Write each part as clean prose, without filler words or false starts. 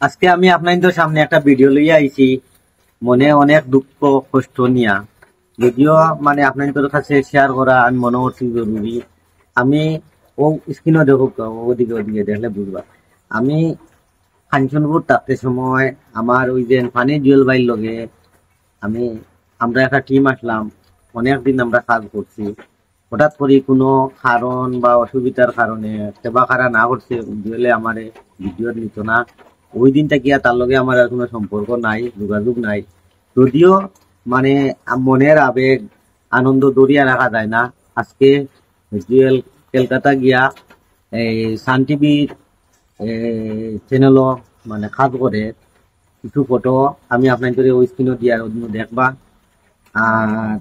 আজকে আমি আপনাদের সামনে একটা ভিডিও লইয়া আইছি, মনে অনেক দুঃখ কষ্ট নিয়া। যদিও মানে আপনাদের কাছে শেয়ার করা আমি মনে করছি জরুরি। আমি ও স্ক্রিনও দেখো, ওদিকে ওদিকে দেখলে বুঝবা। আমি কাঞ্চনপুর থাকতে সময় আমার ওই যে পানি জুয়েল বাইর লগে আমরা একটা টিম আসলাম। অনেকদিন আমরা কাজ করছি। হঠাৎ করে কোনো কারণ বা অসুবিধার কারণে সেবা খারা না করছে, জুয়েলে আমার ভিডিও নিত না। ওই দিনটা কি তার লগে আমার আর কোনো সম্পর্ক নাই, যোগাযোগ নাই। যদিও মানে মনের আবেগ আনন্দ দরিয়া রাখা যায় না। আজকে জুয়েল কলকাতা গিয়া এই সান টিভির চ্যানেলও মানে কাজ করে। কিছু ফটো আমি আপনাদের ওই স্ক্রিনও দিয়ে দেখবা। আর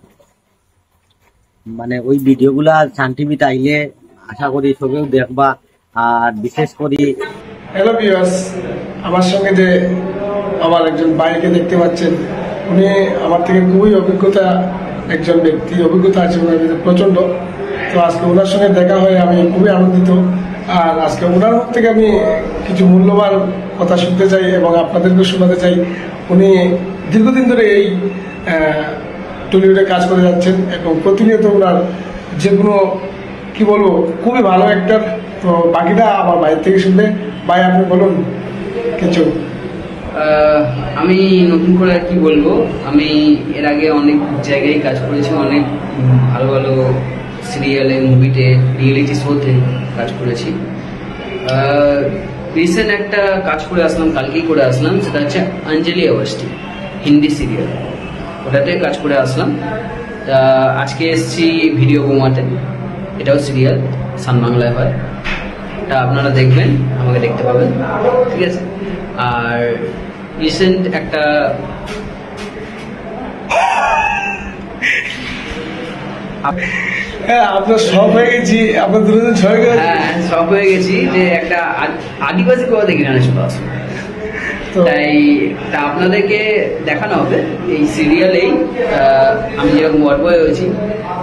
মানে ওই ভিডিওগুলা সান টিভিতে আইলে আশা করি সবেও দেখবা। আর বিশেষ করে হ্যালো ভিউয়ার্স, আমার সঙ্গে যে আমার একজন ভাইকে দেখতে পাচ্ছেন, উনি আমার থেকে খুবই অভিজ্ঞতা একজন ব্যক্তি, অভিজ্ঞতা আছে ওনার ভিতরে প্রচণ্ড। তো আজকে ওনার সঙ্গে দেখা হয়ে আমি খুবই আনন্দিত। আর আজকে ওনার মুখ থেকে আমি কিছু মূল্যবান কথা শুনতে চাই এবং আপনাদেরকে শোনাতে চাই। উনি দীর্ঘদিন ধরে এই টলিউডে কাজ করে যাচ্ছেন এবং প্রতিনিয়ত ওনার যেগুলো কি বলবো খুবই ভালো একটা। তো বাকিটা আমার বাইরে থেকে শুনবে। ভাই, আপনি বলুন কিছু। আমি নতুন করে আর কি বলবো, আমি এর আগে অনেক জায়গায় কাজ করেছি, অনেক ভালো ভালো সিরিয়ালে, মুভিতে, রিয়েলিটি শোতে কাজ করেছি। রিসেন্ট একটা কাজ করে আসলাম, কালকেই করে আসলাম, সেটা হচ্ছে অঞ্জলি অবস্থি, হিন্দি সিরিয়াল, ওটাতে কাজ করে আসলাম। তা আজকে এসেছি ভিডিও বোমাতে, এটাও সিরিয়াল, সান বাংলায় হয়। তা আপনারা দেখবেন, আমাকে দেখতে পাবেন, ঠিক আছে। আর রিসেন্ট একটা আপনার সব হয়ে গেছি, আপনার দুজন ছয় গেছে। হ্যাঁ, সব হয়ে গেছি যে একটা আদিবাসী কথা দেখি না চলে আসবে। তাই তা আপনাদেরকে দেখানো হবে এই সিরিয়ালেই। আমি যেরকম গল্প হয়েছি,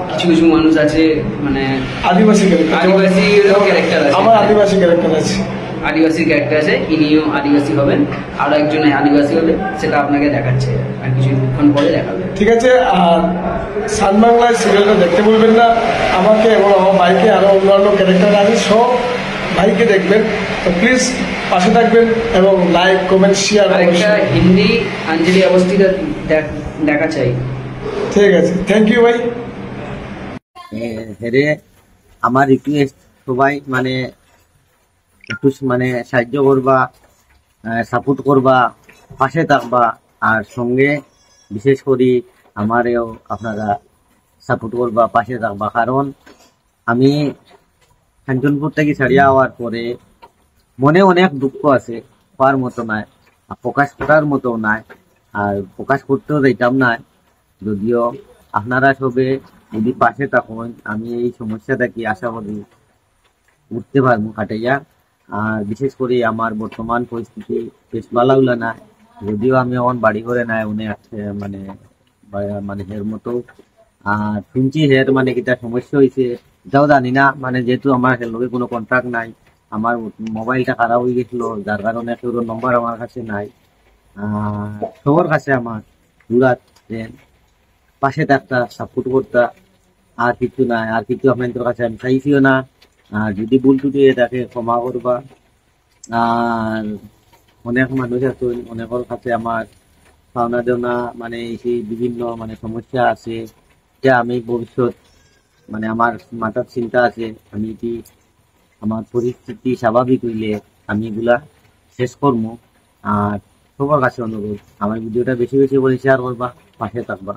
কিছু কিছু মানুষ আছে মানে আদিবাসী ক্যারেক্টার আছে, আমার আদিবাসী ক্যারেক্টার আছে, আদিবাসী ক্যারেক্টার আছে, ইনিও আদিবাসী হবেন, আরো একজন আদিবাসী হবে, সেটা আপনাকে দেখাচ্ছে আর কিছুক্ষণ পরে দেখাবে, ঠিক আছে। আর সান বাংলায় সিরিয়ালটা দেখতে বলবেন না আমাকে এবং আমার ভাইকে, আরো অন্যান্য ক্যারেক্টার আছে, সব ভাইকে দেখবেন। তো প্লিজ পাশে থাকবেন এবং লাইক, কমেন্ট, শেয়ার। একটা হিন্দি অঞ্জলি অবস্থিটা দেখা চাই। ঠিক আছে, থ্যাংক ইউ ভাই। হেরে আমার রিকোয়েস্ট, সবাই মানে একটু মানে সাহায্য করবা, সাপোর্ট করবা, পাশে থাকবা। আর সঙ্গে বিশেষ করে আমারেও আপনারা সাপোর্ট করবা, পাশে থাকবা। কারণ আমি কাঞ্চনপুর থেকে ছাড়িয়ে হওয়ার পরে মনে অনেক দুঃখ আছে, হওয়ার মতো নাই, প্রকাশ করার মতো নাই, আর প্রকাশ করতেও যাইতাম না। যদিও আপনারা সবে যদি পাশে থাকুন, আমি এই সমস্যা থেকে আশা করি উঠতে পারবো কাটাইয়া। আর বিশেষ করে আমার বর্তমান পরিস্থিতি বেশ ভালো হলো না। যদিও আমি এখন বাড়ি করে নাই, উনি মানে মানে হের মতো। আর শুনছি হের মানে কিটা সমস্যা হয়েছে, এটাও জানি না। মানে যেহেতু আমার হের লগে কোনো কন্ট্যাক্ট নাই, আমার মোবাইলটা খারাপ হয়ে গেছিল, যার কারণে কেউ নম্বর আমার কাছে নাই। সবার কাছে আমার দূরাত পাশে থাকতা, সাপোর্ট করতা, আর কিছু নাই। আর কিছু আপনাদের কাছে আমি চাইছিও না। আর যদি ভুল টুটি তাকে ক্ষমা করবা। আর অনেক মানুষ আছে, অনেকের কাছে আমার পাওনা দেওনা মানে সেই বিভিন্ন মানে সমস্যা আছে, যা আমি ভবিষ্যৎ মানে আমার মাথার চিন্তা আছে, আমি কি আমার পরিস্থিতি স্বাভাবিক হইলে আমি এগুলা শেষ করবো। আর সবার কাছে অনুরোধ, আমার ভিডিওটা বেশি বেশি করে শেয়ার করবা, পাশে থাকবা।